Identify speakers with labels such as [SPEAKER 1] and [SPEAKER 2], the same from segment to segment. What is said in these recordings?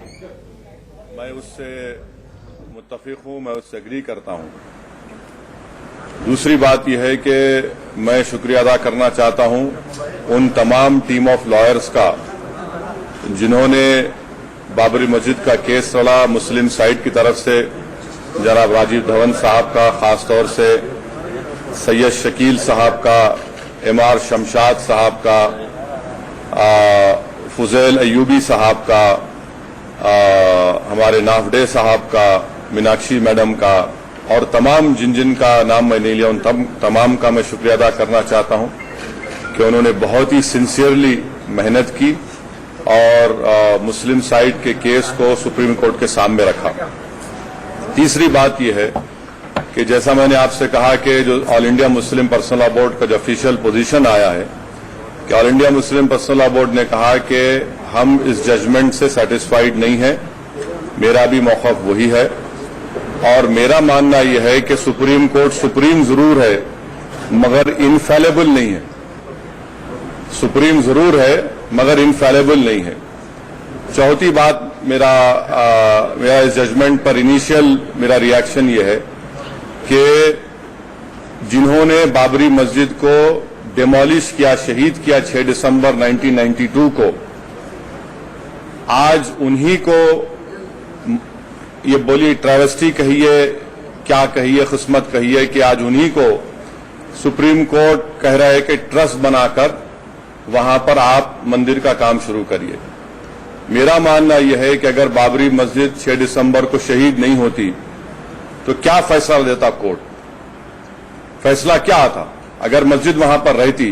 [SPEAKER 1] मैं उससे मुत्तफिक हूं, मैं उससे एग्री करता हूं। दूसरी बात यह है कि मैं शुक्रिया अदा करना चाहता हूं उन तमाम टीम ऑफ लॉयर्स का जिन्होंने बाबरी मस्जिद का केस लड़ा। मुस्लिम साइड की तरफ से जनाब राजीव धवन साहब का, खास तौर से सैयद शकील साहब का, एमआर शमशाद साहब का, फुजैल अयूबी साहब का, हमारे नाफडे साहब का, मीनाक्षी मैडम का, और तमाम जिन का नाम मैं नहीं लिया उन तमाम का मैं शुक्रिया अदा करना चाहता हूं कि उन्होंने बहुत ही सिंसियरली मेहनत की और मुस्लिम साइड के केस को सुप्रीम कोर्ट के सामने रखा। तीसरी बात यह है कि जैसा मैंने आपसे कहा कि जो all India Muslim personal law board का जो ऑफिशियल पोजीशन आया है कि all India Muslim personal law board ने कहा कि हम इस जजमेंट से सैटिस्फाइड नहीं है। मेरा भी मौक़िफ़ वही है और मेरा मानना यह है कि सुप्रीम कोर्ट सुप्रीम जरूर है मगर इनफैलेबल नहीं है। सुप्रीम जरूर है मगर इनफैलेबल नहीं है। चौथी बात मेरा इस जजमेंट पर इनिशियल मेरा रिएक्शन यह है कि जिन्होंने बाबरी मस्जिद को डिमोलिश किया, शहीद किया 6 दिसंबर 1992 को, आज उन्हीं को ये बोलिए ट्रैवेस्टी कहिए, क्या कहिए, किस्मत कहिए कि आज उन्हीं को सुप्रीम कोर्ट कह रहा है कि ट्रस्ट बनाकर वहां पर आप मंदिर का काम शुरू करिए। मेरा मानना यह है कि अगर बाबरी मस्जिद 6 दिसंबर को शहीद नहीं होती तो क्या फैसला देता कोर्ट? फैसला क्या आता अगर मस्जिद वहां पर रहती?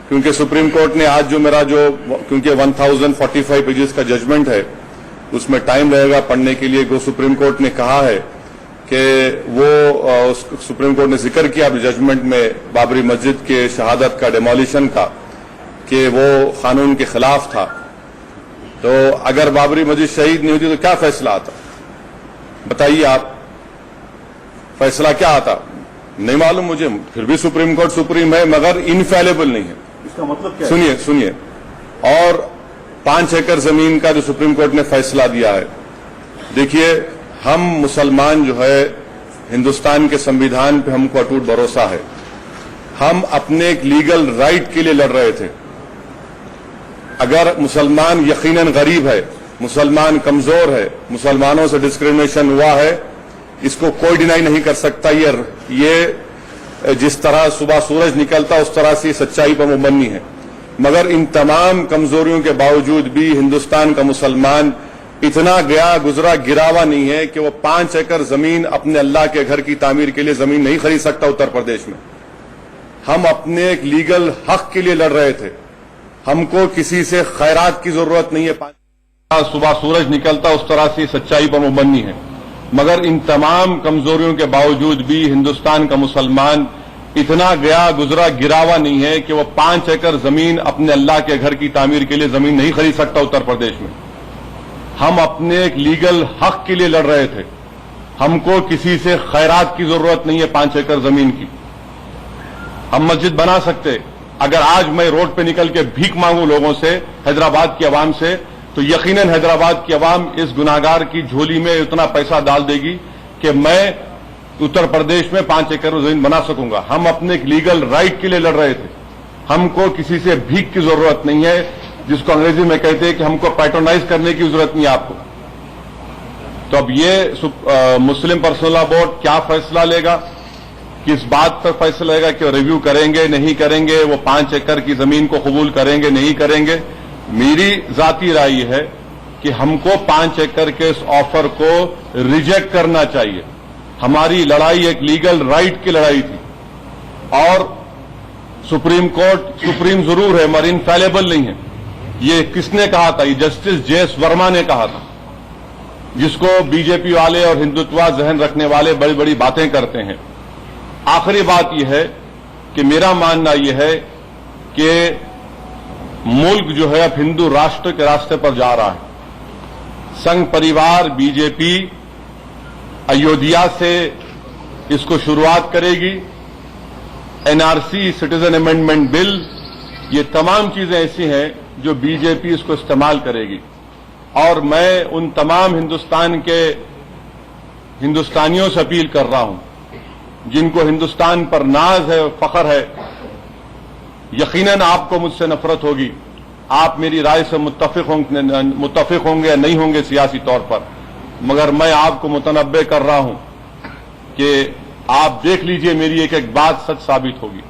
[SPEAKER 1] क्योंकि सुप्रीम कोर्ट ने आज क्योंकि 1045 पेजेस का जजमेंट है, उसमें टाइम लगेगा पढ़ने के लिए। सुप्रीम कोर्ट ने कहा है कि सुप्रीम कोर्ट ने जिक्र किया जजमेंट में बाबरी मस्जिद के शहादत का, डेमोलिशन का, कि वो कानून के खिलाफ था। तो अगर बाबरी मस्जिद शहीद नहीं होती तो क्या फैसला आता? बताइए आप, फैसला क्या आता? नहीं मालूम मुझे। फिर भी सुप्रीम कोर्ट सुप्रीम है मगर इनफैलेबल नहीं है।
[SPEAKER 2] इसका मतलब क्या है?
[SPEAKER 1] सुनिए। और 5 एकड़ जमीन का जो सुप्रीम कोर्ट ने फैसला दिया है, देखिए हम मुसलमान जो है हिंदुस्तान के संविधान पे हमको अटूट भरोसा है। हम अपने एक लीगल राइट के लिए लड़ रहे थे। अगर मुसलमान यकीनन गरीब है, मुसलमान कमजोर है, मुसलमानों से डिस्क्रिमिनेशन हुआ है, इसको कोई डिनाई नहीं कर सकता। ये जिस तरह सुबह सूरज निकलता उस तरह से सच्चाई पर मुबन्नी है। मगर इन तमाम कमजोरियों के बावजूद भी हिंदुस्तान का मुसलमान इतना गया गुजरा गिरावा नहीं है कि वो 5 एकड़ जमीन अपने अल्लाह के घर की तामीर के लिए जमीन नहीं खरीद सकता उत्तर प्रदेश में। हम अपने एक लीगल हक के लिए लड़ रहे थे। हमको किसी से खैरात की जरूरत नहीं है। सुबह सूरज निकलता उस तरह से सच्चाई पर मुबन्नी है। मगर इन तमाम कमजोरियों के बावजूद भी हिंदुस्तान का मुसलमान इतना गया गुजरा गिरावा नहीं है कि वो 5 एकड़ जमीन अपने अल्लाह के घर की तामीर के लिए जमीन नहीं खरीद सकता उत्तर प्रदेश में। हम अपने एक लीगल हक के लिए लड़ रहे थे। हमको किसी से खैरात की जरूरत नहीं है 5 एकड़ जमीन की। हम मस्जिद बना सकते। अगर आज मैं रोड पे निकल के भीख मांगू लोगों से, हैदराबाद की आवाम से, तो यकीनन हैदराबाद की आवाम इस गुनाहगार की झोली में इतना पैसा डाल देगी कि मैं उत्तर प्रदेश में 5 एकड़ जमीन बना सकूंगा। हम अपने एक लीगल राइट के लिए लड़ रहे थे। हमको किसी से भीख की जरूरत नहीं है, जिसको अंग्रेजी में कहते हैं कि हमको पैट्रोनाइज करने की जरूरत नहीं है आपको। तो अब ये मुस्लिम पर्सनल लॉ बोर्ड क्या फैसला लेगा, किस बात पर फैसला लेगा कि रिव्यू करेंगे नहीं करेंगे, वो 5 एकड़ की जमीन को कबूल करेंगे नहीं करेंगे? मेरी जाती राय है कि हमको 5 एकड़ के इस ऑफर को रिजेक्ट करना चाहिए। हमारी लड़ाई एक लीगल राइट की लड़ाई थी और सुप्रीम कोर्ट सुप्रीम जरूर है मगर इनफैलेबल नहीं है। ये किसने कहा था? ये जस्टिस जे.एस. वर्मा ने कहा था, जिसको बीजेपी वाले और हिंदुत्व जहन रखने वाले बड़ी बड़ी बातें करते हैं। आखिरी बात यह है कि मेरा मानना यह है कि मुल्क जो है अब हिंदू राष्ट्र के रास्ते पर जा रहा है। संघ परिवार बीजेपी अयोध्या से इसको शुरुआत करेगी। एनआरसी, सिटीजन अमेंडमेंट बिल, ये तमाम चीजें ऐसी हैं जो बीजेपी इसको इस्तेमाल करेगी। اور میں ان تمام ہندوستانیوں سے اپیل کر رہا ہوں جن کو ہندوستان پر ناز ہے اور فخر ہے. یقیناً آپ کو مجھ سے نفرت ہوگی، آپ میری رائے سے متفق ہوں گے یا نہیں ہوں گے سیاسی طور پر، مگر میں آپ کو متنبع کر رہا ہوں کہ آپ دیکھ لیجئے میری ایک ایک بات سچ ثابت ہوگی.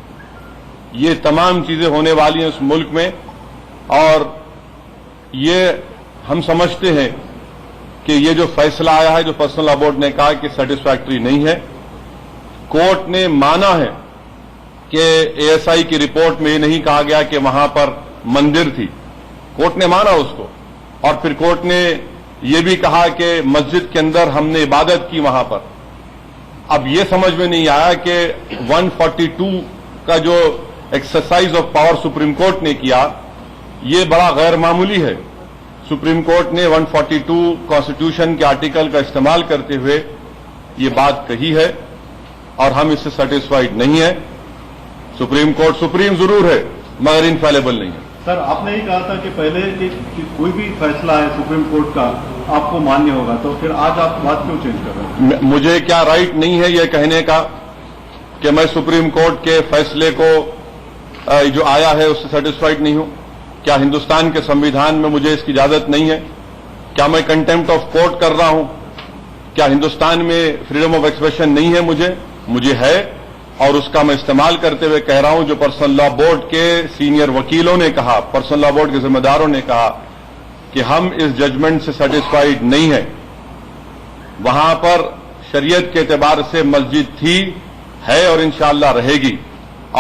[SPEAKER 1] یہ تمام چیزیں ہونے والی ہیں اس ملک میں، اور یہ ہم سمجھتے ہیں کہ یہ جو فیصلہ آیا ہے جو پرسنل لا بورڈ نے کہا کہ سیٹسفیکٹری نہیں ہے. کورٹ نے مانا ہے کہ اے ایس آئی کی رپورٹ میں یہ نہیں کہا گیا کہ وہاں پر مندر تھی، کورٹ نے مانا اس کو، اور پھر کورٹ نے یہ بھی کہا کہ مسجد کے اندر ہم نے عبادت کی وہاں پر. اب یہ سمجھ میں نہیں آیا کہ 142 کا جو exercise of power supreme court نے کیا یہ بڑا غیر معمولی ہے. سپریم کورٹ نے 142 کانسٹیٹیوشن کے آرٹیکل کا استعمال کرتے ہوئے یہ بات کہی ہے اور ہم اس سے سیٹسفائیڈ نہیں ہیں. سپریم کورٹ سپریم ضرور ہے مگر انفیلیبل نہیں ہے.
[SPEAKER 2] سر آپ نے ہی کہا تھا کہ پہلے کہ کوئی بھی فیصلہ ہے سپریم کورٹ کا آپ کو مانیہ ہوگا، تو پھر آج آپ بات کیوں چینج کر رہے ہیں؟
[SPEAKER 1] مجھے کیا رائٹ نہیں ہے یہ کہنے کا کہ میں سپریم کورٹ کے فیصلے کو جو آیا ہے اس سے سیٹسفائیڈ نہیں ہوں؟ کیا ہندوستان کے سمویدھان میں مجھے اس کی اجازت نہیں ہے؟ کیا میں کنٹمپٹ آف کورٹ کر رہا ہوں؟ کیا ہندوستان میں فریڈم آف ایکسپریشن نہیں ہے؟ مجھے ہے، اور اس کا میں استعمال کرتے ہوئے کہہ رہا ہوں جو پرسنل لا بورڈ کے سینئر وکیلوں نے کہا، پرسنل لا بورڈ کے ذمہ داروں نے کہا کہ ہم اس ججمنٹ سے سیٹسفائیڈ نہیں ہیں. وہاں پر شریعت کے اعتبار سے مسجد تھی، ہے اور انشاءاللہ رہے گی.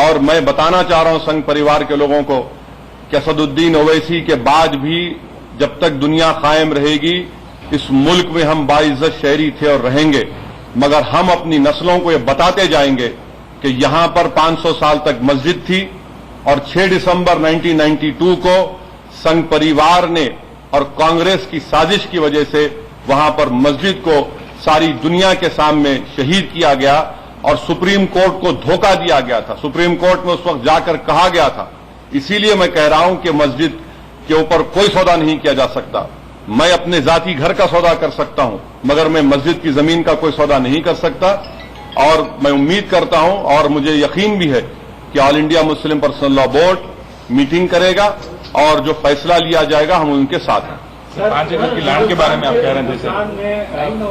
[SPEAKER 1] اور میں بتانا چاہ رہا ہوں سنگھ پریوار کے لوگوں کو کہ اسد الدین اویسی کے بعد بھی جب تک دنیا قائم رہے گی اس ملک میں ہم باعزت شہری تھے اور رہیں گے، مگر ہم اپنی نسلوں کو یہ بتاتے جائیں گے کہ یہاں پر 500 سال تک مسجد تھی، اور 6 دسمبر 1992 کو سنگھ پریوار نے اور کانگریس کی سازش کی وجہ سے وہاں پر مسجد کو ساری دنیا کے سامنے شہید کیا گیا اور سپریم کورٹ کو دھوکہ دیا گیا تھا. سپریم کورٹ میں اس وقت جا کر کہا گیا تھا. اسی لیے میں کہہ رہا ہوں کہ مسجد کے اوپر کوئی سودا نہیں کیا جا سکتا. میں اپنے ذاتی گھر کا سودا کر سکتا ہوں مگر میں مسجد کی زمین کا کوئی سودا نہیں کر سکتا. اور میں امید کرتا ہوں اور مجھے یقین بھی ہے کہ آل انڈیا مسلم پرسنل لا بورڈ میٹنگ کرے گا اور جو فیصلہ لیا جائے گا ہم ان کے ساتھ ہیں.
[SPEAKER 3] 5 ایکڑ کی لینڈ کے بارے میں آپ کہہ رہے ہیں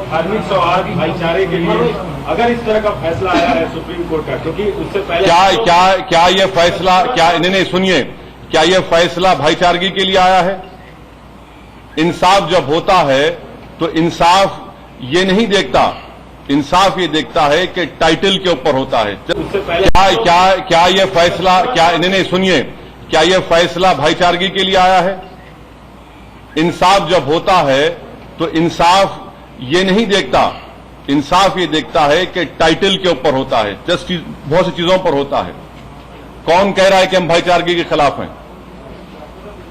[SPEAKER 2] دھارمک سوہاد بھائی چارے کے لیے اگر اس طرح کا فیصلہ آیا ہے سپریم کورٹ کا، کیونکہ اس سے پہلے
[SPEAKER 1] کیا یہ فیصلہ نہیں سنیے، کیا یہ فیصلہ بھائی چارگی کے لیے آیا ہے؟ انصاف جب ہوتا ہے تو انصاف یہ نہیں دیکھتا، انصاف یہ دیکھتا ہے کہ ٹائٹل کے اوپر ہوتا ہے. کیا یہ فیصلہ نہیں سنیے، کیا یہ فیصلہ بھائی چارگی کے لیے آیا ہے؟ انصاف جب ہوتا ہے تو انصاف یہ نہیں دیکھتا، انصاف یہ دیکھتا ہے کہ ٹائٹل کے اوپر ہوتا ہے، جسٹس بہت سی چیزوں پر ہوتا ہے. کون کہہ رہا ہے کہ ہم بھائی چارگی کے خلاف ہیں؟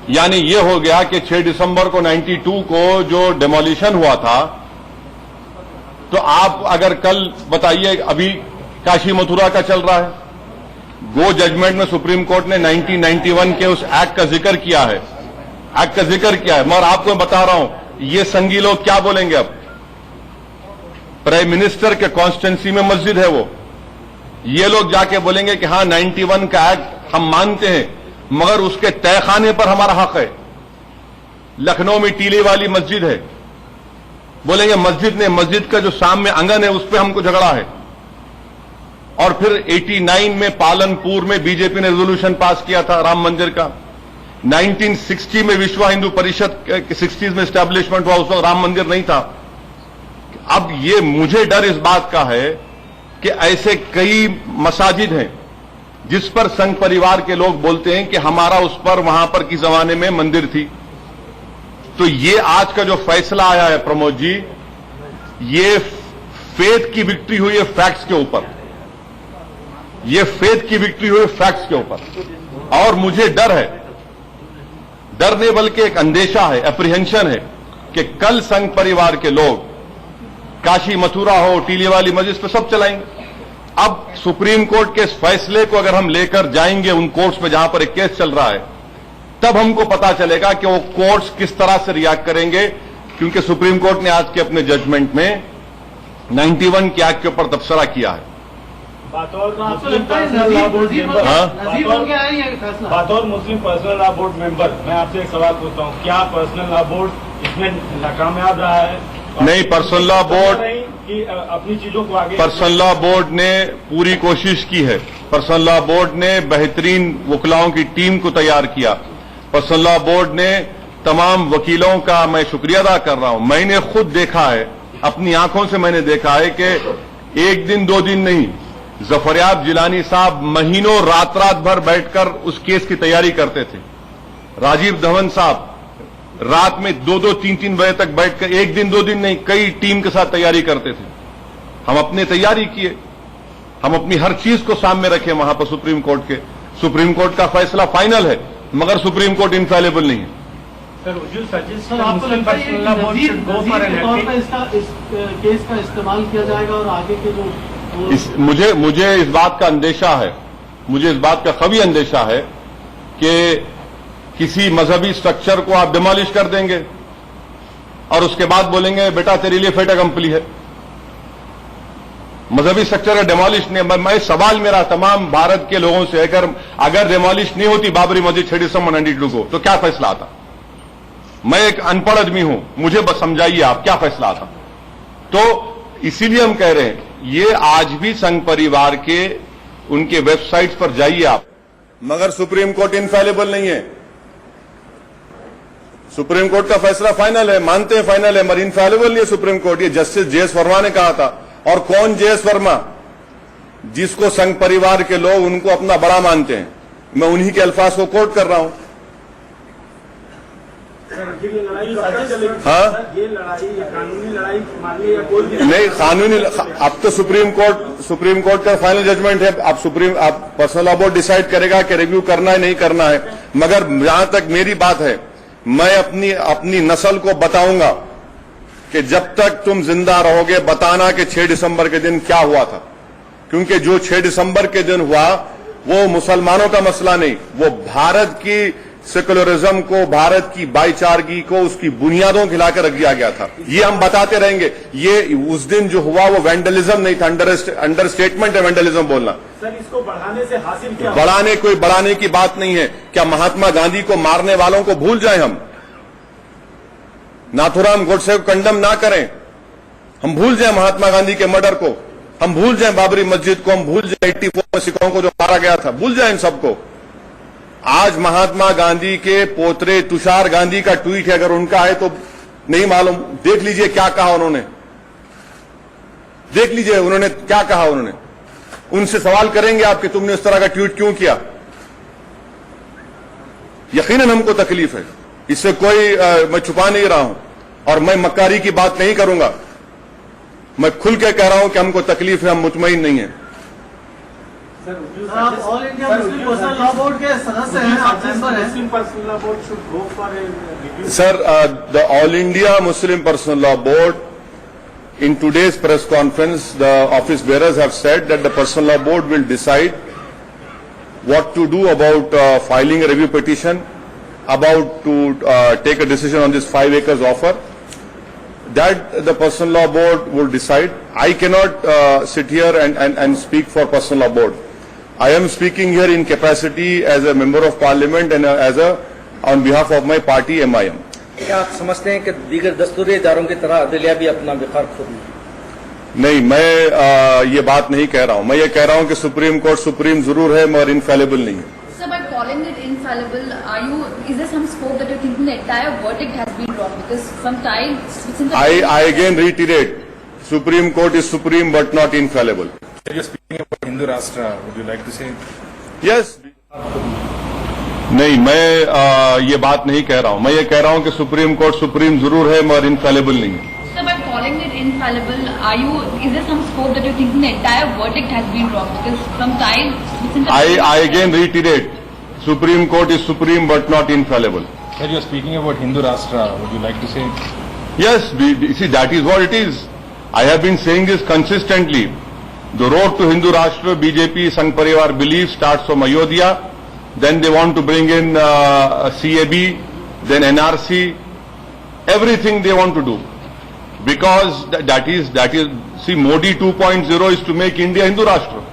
[SPEAKER 1] یعنی یہ ہو گیا کہ 6 دسمبر کو 92 کو جو ڈیمولیشن ہوا تھا، تو آپ اگر کل بتائیے ابھی کاشی متھرا کا چل رہا ہے، گو ججمنٹ میں سپریم کورٹ نے 1991 کے اس ایکٹ کا ذکر کیا ہے، مگر آپ کو میں بتا رہا ہوں یہ سنگھی لوگ کیا بولیں گے. اب پرائم منسٹر کے کانسٹیٹنسی میں مسجد ہے، وہ یہ لوگ جا کے بولیں گے کہ ہاں 91 کا ایکٹ ہم مانتے ہیں مگر اس کے تہہ خانے پر ہمارا حق ہے. لکھنؤ میں ٹیلے والی مسجد ہے، بولیں گے مسجد کا جو سامنے انگن ہے اس پہ ہم کو جھگڑا ہے. اور پھر 89 میں پالنپور میں بی جے پی نے ریزولوشن پاس کیا تھا رام مندر کا. 1960 میں وشوا ہندو پریشد 60s میں اسٹیبلشمنٹ ہوا، اس وقت رام مندر نہیں تھا. اب یہ مجھے ڈر اس بات کا ہے کہ ایسے کئی مساجد ہیں جس پر سنگھ پریوار کے لوگ بولتے ہیں کہ ہمارا اس پر وہاں پر کی زمانے میں مندر تھی. تو یہ آج کا جو فیصلہ آیا ہے پرمود جی، یہ فیتھ کی وکٹری ہوئی ہے فیکٹس کے اوپر، یہ فیتھ کی وکٹری ہوئی فیکٹس کے اوپر. اور مجھے ڈر ہے، ڈر نہیں بلکہ ایک اندیشہ ہے، اپریہنشن ہے کہ کل سنگھ پریوار کے لوگ کاشی متھرا ہو، ٹیلے والی مسجد پہ سب چلائیں گے. اب سپریم کورٹ کے اس فیصلے کو اگر ہم لے کر جائیں گے ان کورٹس میں جہاں پر ایک کیس چل رہا ہے، तब हमको पता चलेगा कि वो कोर्ट्स किस तरह से रिएक्ट करेंगे, क्योंकि सुप्रीम कोर्ट ने आज के अपने जजमेंट में 91 के एक्ट के ऊपर तबसरा किया है।
[SPEAKER 4] बतौर मुस्लिम पर्सनल लॉ बोर्ड मेंबर मैं आपसे एक सवाल पूछता हूँ, क्या पर्सनल लॉ बोर्ड इसमें नाकामयाब रहा है?
[SPEAKER 1] नहीं, पर्सनल लॉ बोर्ड
[SPEAKER 4] कि अपनी चीजों को आगे
[SPEAKER 1] पर्सनल लॉ बोर्ड ने पूरी कोशिश की है। पर्सनल लॉ बोर्ड ने बेहतरीन वकीलों की टीम को तैयार किया। पर्सनल लॉ बोर्ड ने तमाम वकीलों का मैं शुक्रिया अदा कर रहा हूं। मैंने खुद देखा है, अपनी आंखों से मैंने देखा है कि एक दिन दो दिन नहीं, जफरयाब जिलानी साहब महीनों रात भर बैठकर उस केस की तैयारी करते थे। राजीव धवन साहब रात में 2-2, 3-3 बजे तक बैठकर, एक दिन दो दिन नहीं, कई टीम के साथ तैयारी करते थे। हम अपनी तैयारी किए, हम अपनी हर चीज को सामने रखे वहां पर सुप्रीम कोर्ट के। सुप्रीम कोर्ट का फैसला फाइनल है, मगर सुप्रीम कोर्ट इनफेलेबल नहीं है।
[SPEAKER 2] आपको लगता है कि नज़ीर के तौर पर इस केस का इस्तेमाल किया जाएगा और आगे के जो
[SPEAKER 1] मुझे इस बात का अंदेशा है, मुझे इस बात का कभी अंदेशा है कि किसी मजहबी स्ट्रक्चर को आप डिमोलिश कर देंगे और उसके बाद बोलेंगे बेटा तेरे लिए फेट अकम्पली है। मजहबी स्ट्रक्चर का डिमोलिश नहीं। मैं सवाल मेरा तमाम भारत के लोगों से है, अगर डिमोलिश नहीं होती बाबरी मस्जिद 6 दिसंबर 92 को, तो क्या फैसला आता? मैं एक अनपढ़ आदमी हूं, मुझे बस समझाइए आप क्या फैसला आता। तो इसीलिए हम कह रहे हैं, ये आज भी संघ परिवार के उनके वेबसाइट्स पर जाइए आप, मगर सुप्रीम कोर्ट इनफेलेबल नहीं है। सुप्रीम कोर्ट का फैसला फाइनल है, मानते हैं फाइनल है, मगर इनफेलेबल नहीं है सुप्रीम कोर्ट। ये जस्टिस जेएस वर्मा ने कहा था। और कौन जेएस वर्मा? जिसको संघ परिवार के लोग उनको अपना बड़ा मानते हैं। मैं उन्हीं के अल्फाज को कोट कर रहा हूं। हाँ,
[SPEAKER 4] ये लड़ाई कानूनी लड़ाई मानिए या कोई भी
[SPEAKER 1] नहीं कानूनी, अब तो सुप्रीम कोर्ट का फाइनल जजमेंट है। आप पर्सनल लॉ बोर्ड डिसाइड करेगा कि रिव्यू करना है नहीं करना है। मगर जहां तक मेरी बात है, मैं अपनी नस्ल को बताऊंगा कि जब तक तुम जिंदा रहोगे बताना कि 6 दिसंबर के दिन क्या हुआ था। क्योंकि जो 6 दिसंबर के दिन हुआ वो मुसलमानों का मसला नहीं, वो भारत की सेकुलरिज्म को, भारत की भाईचारगी को, उसकी बुनियादों को हिलाकर रख दिया गया था। ये हम बताते रहेंगे। ये उस दिन जो हुआ वो वैंडलिज्म नहीं था, अंडरस्टेटमेंट है वैंडलिज्म बोलना।
[SPEAKER 4] सर, इसको बढ़ाने से हासिल क्या?
[SPEAKER 1] बढ़ाने की बात नहीं है। क्या महात्मा गांधी को मारने वालों को भूल जाएं हम? नाथुराम गोडसे को कंडम ना करें, हम भूल जाएं महात्मा गांधी के मर्डर को, हम भूल जाएं बाबरी मस्जिद को, हम भूल जाएं 84 में सिखों को जो मारा गया था, भूल जाएं इन सबको। आज महात्मा गांधी के पोतरे तुषार गांधी का ट्वीट है, अगर उनका है तो नहीं मालूम, देख लीजिए क्या कहा उन्होंने, देख लीजिए उन्होंने क्या कहा। उन्होंने उनसे सवाल करेंगे आप कि तुमने इस तरह का ट्वीट क्यों किया। यकीनन हमको तकलीफ है, इससे कोई मैं छुपा नहीं रहा हूं और मैं मक्कारी की बात नहीं करूंगा। मैं खुल के कह रहा हूं कि हमको तकलीफ है, हम मुतमईन नहीं है।
[SPEAKER 2] आप all India Muslim personal law board के सदस्य हैं, आप मेंबर हैं।
[SPEAKER 4] Muslim personal law board should go for a review.
[SPEAKER 1] Sir, the All India Muslim Personal Law Board, in today's press conference, the office bearers have said that the Personal Law Board will decide what to do about filing a review petition, about to take a decision on this 5 acres offer. That the Personal Law Board will decide. I cannot sit here and speak for Personal Law Board. I am speaking here in capacity as a member of Parliament and on behalf of my party MIM.
[SPEAKER 5] क्या आप समझते हैं कि दीगर दस्तूरी इदारों की तरह अदलिया भी अपना वक़ार खो रही है?
[SPEAKER 1] नहीं, मैं ये बात नहीं कह रहा हूं। मैं ये कह रहा हूं कि सुप्रीम कोर्ट सुप्रीम जरूर है मगर इनफेलेबल नहीं है।
[SPEAKER 6] So by calling it infallible, is there some scope that you're thinking the entire verdict has been wrong? Because sometimes
[SPEAKER 1] I again reiterate, Supreme Court is supreme but not infallible.
[SPEAKER 3] You're speaking about Hindu Rashtra. Would you like to say?
[SPEAKER 1] Yes. नहीं, मैं ये बात नहीं कह रहा हूं। मैं ये कह रहा हूं कि सुप्रीम कोर्ट सुप्रीम जरूर है मगर इनफेलेबल नहीं है।
[SPEAKER 6] So by calling it infallible, is there some scope that you're thinking the entire verdict has been wrong? Because sometimes
[SPEAKER 1] I again reiterate, Supreme Court is supreme but not infallible.
[SPEAKER 3] Sir, you're speaking about Hindu Rashtra. Would you like to say?
[SPEAKER 1] Yes, see, that is what it is. I have been saying this consistently. The road to Hindu Rashtra, BJP, Sangh Parivar believes starts from Ayodhya. then they want to bring in CAB, then NRC, everything they want to do. Because that is, see, Modi 2.0 is to make India Hindu Rashtra.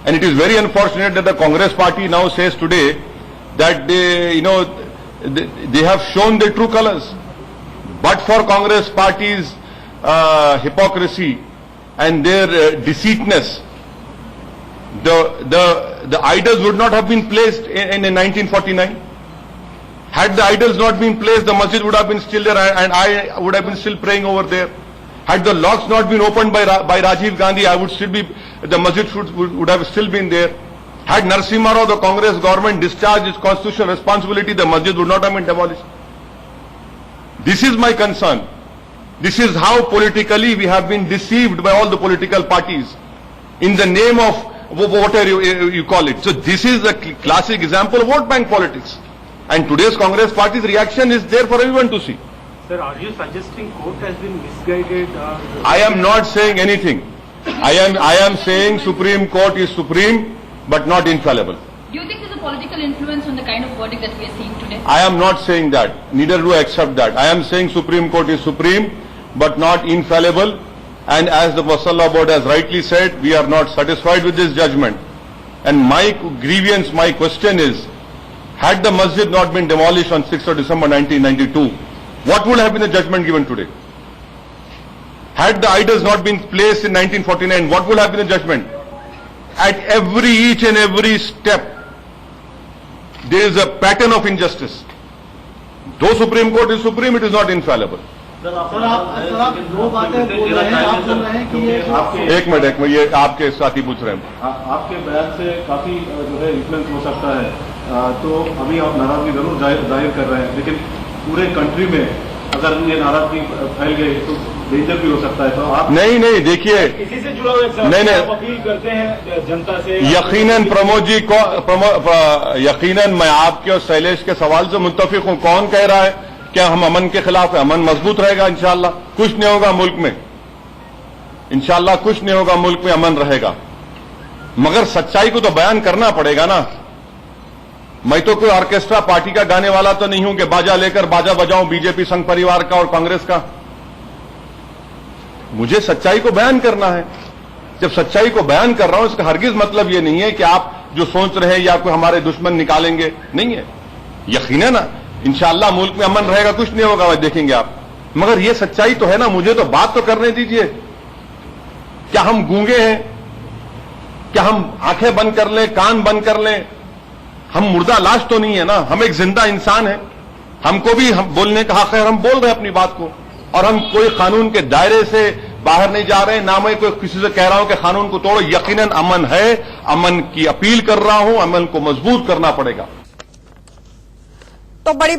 [SPEAKER 1] And it is very unfortunate that the Congress party now says today that they have shown their true colors. But for Congress party's hypocrisy and their deceitness, the idols would not have been placed in 1949. Had the idols not been placed, the masjid would have been still there, and I would have been still praying over there. Had the locks not been opened by Rajiv Gandhi, the masjid would have still been there. Had Narasimha Rao, the Congress government, discharged its constitutional responsibility, the masjid would not have been demolished. This is my concern. This is how politically we have been deceived by all the political parties in the name of whatever you call it. So this is a classic example of vote bank politics. And today's Congress party's reaction is there for everyone to see.
[SPEAKER 2] Sir, are you suggesting court has been misguided?
[SPEAKER 1] I am not saying anything. I am saying Supreme Court is supreme, but not infallible.
[SPEAKER 6] Do you think there's a political influence on the kind of verdict that we are seeing today?
[SPEAKER 1] I am not saying that. Neither do I accept that. I am saying Supreme Court is supreme, but not infallible. And as the Masala Board has rightly said, we are not satisfied with this judgment. And my grievance, my question is, had the masjid not been demolished on 6th of December 1992, what would have been the judgment given today? Had the idols not been placed in 1949, what would have been the judgment? At each and every step, there is a pattern of injustice. Though Supreme Court is supreme, it is not infallible.
[SPEAKER 2] Sir आप दो बातें बोल रहे हैं, आप बोल रहे हैं कि ये
[SPEAKER 1] एक मिनट ये आपके साथी पूछ रहे हैं.
[SPEAKER 7] आपके बयान से काफी जो है इन्फ्लुएंस हो सकता है, तो अभी आप नाराजगी जरूर जाहिर कर रहे हैं, लेकिन पूरे कंट्री में अगर ये नाराजगी फैल गई तो डेंजर भी हो सकता है. तो आप
[SPEAKER 1] नहीं देखिए,
[SPEAKER 4] किसी से जुड़ा हुआ एक सवाल
[SPEAKER 1] नहीं
[SPEAKER 4] आप अपील करते हैं जनता से.
[SPEAKER 1] यकीनन प्रमोद जी को यकीनन मैं आपके और शैलेश के सवाल से मुत्तफिक हूं. कौन कह रहा है क्या हम अमन के खिलाफ है? अमन मजबूत रहेगा इंशाअल्लाह. कुछ नहीं होगा मुल्क में, इंशाअल्लाह कुछ नहीं होगा मुल्क में, अमन रहेगा. मगर सच्चाई को तो बयान करना पड़ेगा ना. मैं तो कोई ऑर्केस्ट्रा पार्टी का गाने वाला तो नहीं हूं कि बाजा लेकर बाजा बजाऊं बीजेपी संघ परिवार का और कांग्रेस का. मुझे सच्चाई को बयान करना है. जब सच्चाई को बयान कर रहा हूं, इसका हरगिज मतलब यह नहीं है कि आप जो सोच रहे हैं या कोई हमारे दुश्मन निकालेंगे, नहीं है. यकीनन ना इंशाअल्लाह मुल्क में अमन रहेगा, कुछ नहीं होगा, देखेंगे आप. मगर यह सच्चाई तो है ना, मुझे तो बात तो करने दीजिए. क्या हम गूंगे हैं? क्या हम आंखें बंद कर लें, कान बंद कर लें? हम मुर्दा लाश तो नहीं है ना, हम एक जिंदा इंसान है. हमको भी हम बोलने का हक है, हम बोल रहे हैं अपनी बात को. और हम कोई कानून के दायरे से बाहर नहीं जा रहे, ना मैं कोई किसी से कह रहा हूं कि कानून को तोड़ो. यकीनन अमन है, अमन की अपील कर रहा हूं, अमन को मजबूत करना पड़ेगा.
[SPEAKER 8] तो बड़ी